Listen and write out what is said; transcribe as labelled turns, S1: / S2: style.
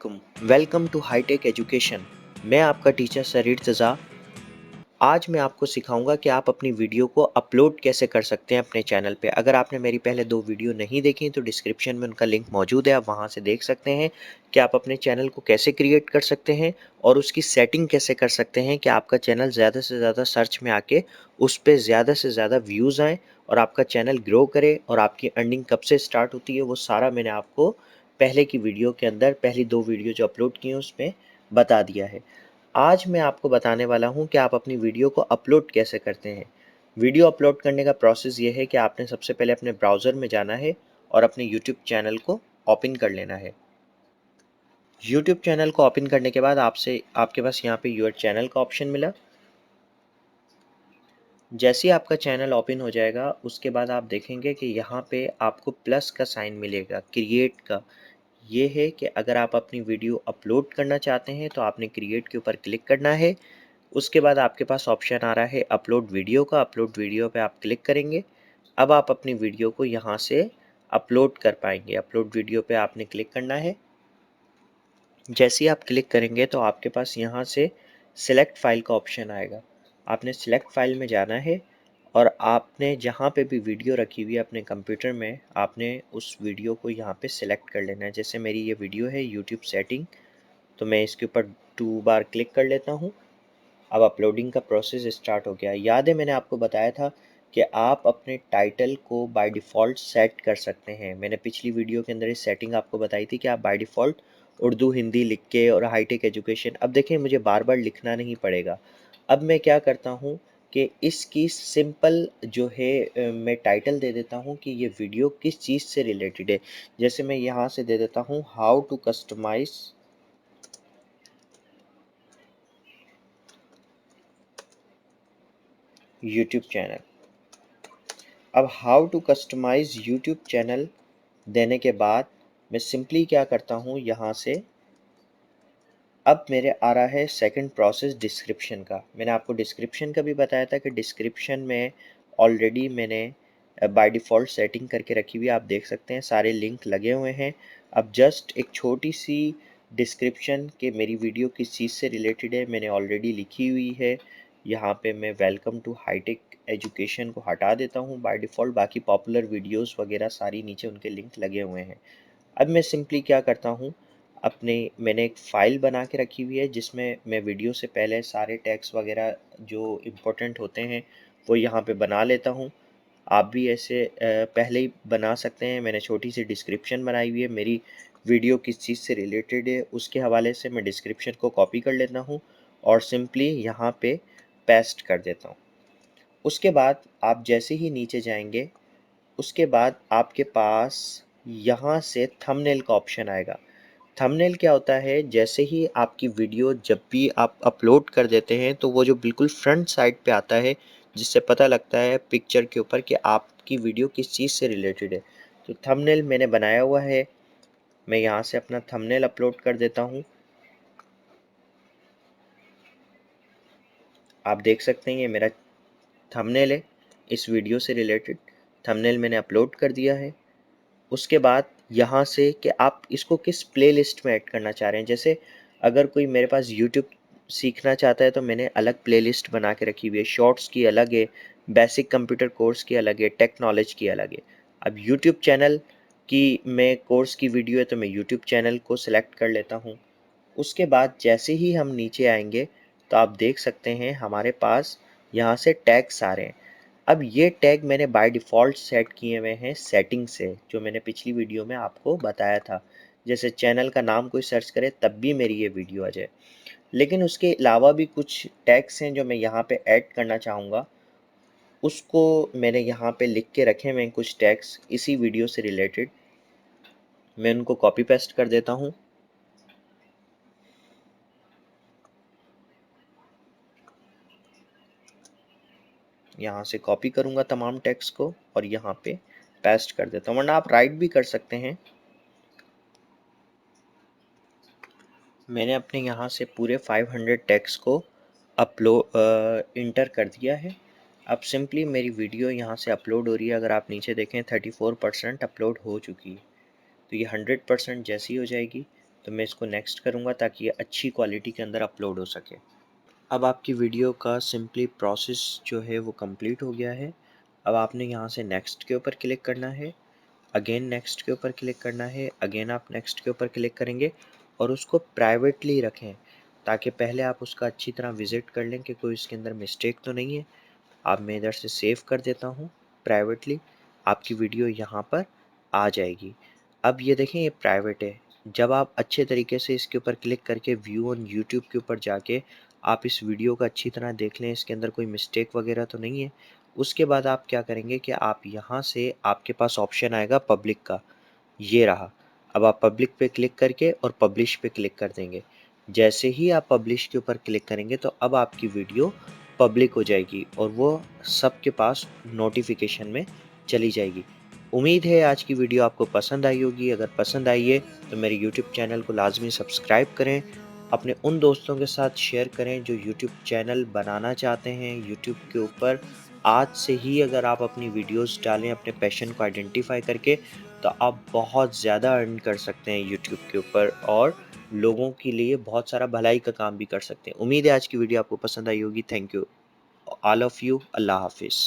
S1: वालेकुम, welcome to hi tech education. मैं आपका टीचर सरीर तज़ा। आज मैं आपको सिखाऊंगा कि आप अपनी वीडियो को अपलोड कैसे कर सकते हैं अपने चैनल पे। अगर आपने मेरी पहले 2 वीडियो नहीं देखी तो डिस्क्रिप्शन में उनका लिंक मौजूद है, आप वहां से देख सकते हैं कि आप अपने चैनल को कैसे क्रिएट कर सकते हैं और उसकी सेटिंग कैसे कर सकते हैं कि आपका चैनल ज़्यादा से ज़्यादा सर्च में आके उस पर ज़्यादा से ज़्यादा व्यूज़ आएँ और आपका चैनल ग्रो करे और आपकी अर्निंग कब से स्टार्ट होती है वो सारा मैंने आपको पहले की वीडियो के अंदर, पहली 2 वीडियो जो अपलोड की हैं उसमें बता दिया है। आज मैं आपको बताने वाला हूं कि आप अपनी वीडियो को अपलोड कैसे करते हैं। वीडियो अपलोड करने का प्रोसेस ये है कि आपने सबसे पहले अपने ब्राउज़र में जाना है और अपने यूट्यूब चैनल को ओपन कर लेना है। यूट्यूब चैनल को ओपन करने के बाद आपके पास यहाँ पे योर चैनल का ऑप्शन मिला। जैसे ही आपका चैनल ओपन हो जाएगा उसके बाद आप देखेंगे कि यहाँ पे आपको प्लस का साइन मिलेगा, क्रिएट का। ये है कि अगर आप अपनी वीडियो अपलोड करना चाहते हैं तो आपने क्रिएट के ऊपर क्लिक करना है। उसके बाद आपके पास ऑप्शन आ रहा है अपलोड वीडियो का। अपलोड वीडियो पे आप क्लिक करेंगे। अब आप अपनी वीडियो को यहाँ से अपलोड कर पाएंगे। अपलोड वीडियो पे आपने क्लिक करना है। जैसे ही आप क्लिक करेंगे तो आपके पास यहाँ से सिलेक्ट फाइल का ऑप्शन आएगा। आपने सिलेक्ट फाइल में जाना है और आपने जहाँ पे भी वीडियो रखी हुई है अपने कंप्यूटर में, आपने उस वीडियो को यहाँ पे सिलेक्ट कर लेना है। जैसे मेरी ये वीडियो है यूट्यूब सेटिंग, तो मैं इसके ऊपर 2 बार क्लिक कर लेता हूँ। अब अपलोडिंग का प्रोसेस स्टार्ट हो गया। याद है मैंने आपको बताया था कि आप अपने टाइटल को बाय डिफ़ॉल्ट सेट कर सकते हैं। मैंने पिछली वीडियो के अंदर इस सेटिंग आपको बताई थी कि आप बाय डिफ़ॉल्ट उर्दू हिंदी लिख के और हाईटेक एजुकेशन, अब देखें मुझे बार बार लिखना नहीं पड़ेगा। अब मैं क्या करता हूँ कि इसकी सिंपल जो है मैं टाइटल दे देता हूँ कि ये वीडियो किस चीज़ से रिलेटेड है। जैसे मैं यहाँ से दे देता हूँ how to customize YouTube channel. अब how to customize YouTube channel देने के बाद मैं सिंपली क्या करता हूँ यहाँ से, अब मेरे आ रहा है सेकंड प्रोसेस डिस्क्रिप्शन का। मैंने आपको डिस्क्रिप्शन का भी बताया था कि डिस्क्रिप्शन में ऑलरेडी मैंने बाय डिफ़ॉल्ट सेटिंग करके रखी हुई है। आप देख सकते हैं सारे लिंक लगे हुए हैं। अब जस्ट एक छोटी सी डिस्क्रिप्शन कि मेरी वीडियो किस चीज़ से रिलेटेड है मैंने ऑलरेडी लिखी हुई है। यहाँ पे मैं वेलकम टू हाईटेक एजुकेशन को हटा देता हूँ बाय डिफ़ॉल्ट, बाकी पॉपुलर वीडियोस वगैरह सारी नीचे उनके लिंक लगे हुए हैं। अब मैं सिंपली क्या करता हूँ, अपने मैंने एक फ़ाइल बना के रखी हुई है जिसमें मैं वीडियो से पहले सारे टैग्स वगैरह जो इम्पोर्टेंट होते हैं वो यहाँ पे बना लेता हूँ। आप भी ऐसे पहले ही बना सकते हैं। मैंने छोटी सी डिस्क्रिप्शन बनाई हुई है, मेरी वीडियो किस चीज़ से रिलेटेड है उसके हवाले से मैं डिस्क्रिप्शन को कॉपी कर लेता हूँ और सिंपली यहाँ पे पेस्ट कर देता हूँ। उसके बाद आप जैसे ही नीचे जाएंगे उसके बाद आपके पास यहाँ से थंबनेल का ऑप्शन आएगा। थंबनेल क्या होता है, जैसे ही आपकी वीडियो जब भी आप अपलोड कर देते हैं तो वो जो बिल्कुल फ्रंट साइड पे आता है जिससे पता लगता है पिक्चर के ऊपर कि आपकी वीडियो किस चीज़ से रिलेटेड है। तो थंबनेल मैंने बनाया हुआ है, मैं यहाँ से अपना थंबनेल अपलोड कर देता हूँ। आप देख सकते हैं ये मेरा थंबनेल है, इस वीडियो से रिलेटेड थंबनेल मैंने अपलोड कर दिया है। उसके बाद यहाँ से कि आप इसको किस प्लेलिस्ट में ऐड करना चाह रहे हैं। जैसे अगर कोई मेरे पास यूट्यूब सीखना चाहता है तो मैंने अलग प्लेलिस्ट बना के रखी हुई है, शॉर्ट्स की अलग है, बेसिक कंप्यूटर कोर्स की अलग है, टेक नॉलेज की अलग है। अब यूट्यूब चैनल की मैं कोर्स की वीडियो है तो मैं यूट्यूब चैनल को सिलेक्ट कर लेता हूँ। उसके बाद जैसे ही हम नीचे आएंगे तो आप देख सकते हैं हमारे पास यहाँ से टैग्स आ रहे हैं। अब ये टैग मैंने बाय डिफ़ॉल्ट सेट किए हुए हैं सेटिंग से, जो मैंने पिछली वीडियो में आपको बताया था। जैसे चैनल का नाम कोई सर्च करे तब भी मेरी ये वीडियो आ जाए। लेकिन उसके अलावा भी कुछ टैग्स हैं जो मैं यहाँ पे ऐड करना चाहूँगा, उसको मैंने यहाँ पे लिख के रखे हुए हैं कुछ टैग्स इसी वीडियो से रिलेटेड। मैं उनको कॉपी पेस्ट कर देता हूँ। यहाँ से कॉपी करूँगा तमाम टेक्स्ट को और यहाँ पे पेस्ट कर देता हूँ, वरना आप राइट भी कर सकते हैं। मैंने अपने यहाँ से पूरे 500 टेक्स्ट को इंटर कर दिया है। अब सिंपली मेरी वीडियो यहाँ से अपलोड हो रही है। अगर आप नीचे देखें 34% अपलोड हो चुकी है। तो ये 100% जैसी हो जाएगी तो मैं इसको नेक्स्ट करूँगा ताकि ये अच्छी क्वालिटी के अंदर अपलोड हो सके। अब आपकी वीडियो का सिंपली प्रोसेस जो है वो कंप्लीट हो गया है। अब आपने यहाँ से नेक्स्ट के ऊपर क्लिक करना है, अगेन नेक्स्ट के ऊपर क्लिक करना है, अगेन आप नेक्स्ट के ऊपर क्लिक करेंगे और उसको प्राइवेटली रखें ताकि पहले आप उसका अच्छी तरह विज़िट कर लें कि कोई इसके अंदर मिस्टेक तो नहीं है। अब मैं इधर से सेव कर देता हूँ प्राइवेटली, आपकी वीडियो यहाँ पर आ जाएगी। अब ये देखें ये प्राइवेट है। जब आप अच्छे तरीके से इसके ऊपर क्लिक करके व्यू ऑन यूट्यूब के ऊपर जाके आप इस वीडियो को अच्छी तरह देख लें, इसके अंदर कोई मिस्टेक वगैरह तो नहीं है। उसके बाद आप क्या करेंगे कि आप यहाँ से आपके पास ऑप्शन आएगा पब्लिक का, ये रहा। अब आप पब्लिक पे क्लिक करके और पब्लिश पे क्लिक कर देंगे। जैसे ही आप पब्लिश के ऊपर क्लिक करेंगे तो अब आपकी वीडियो पब्लिक हो जाएगी और वो सबके पास नोटिफिकेशन में चली जाएगी। उम्मीद है आज की वीडियो आपको पसंद आई होगी। अगर पसंद आई है तो मेरे यूट्यूब चैनल को लाजमी सब्सक्राइब करें, अपने उन दोस्तों के साथ शेयर करें जो यूट्यूब चैनल बनाना चाहते हैं यूट्यूब के ऊपर। आज से ही अगर आप अपनी वीडियोस डालें अपने पैशन को आइडेंटिफाई करके, तो आप बहुत ज़्यादा अर्न कर सकते हैं यूट्यूब के ऊपर और लोगों के लिए बहुत सारा भलाई का काम भी कर सकते हैं। उम्मीद है आज की वीडियो आपको पसंद आई होगी। Thank you all of you. अल्लाह हाफिज़।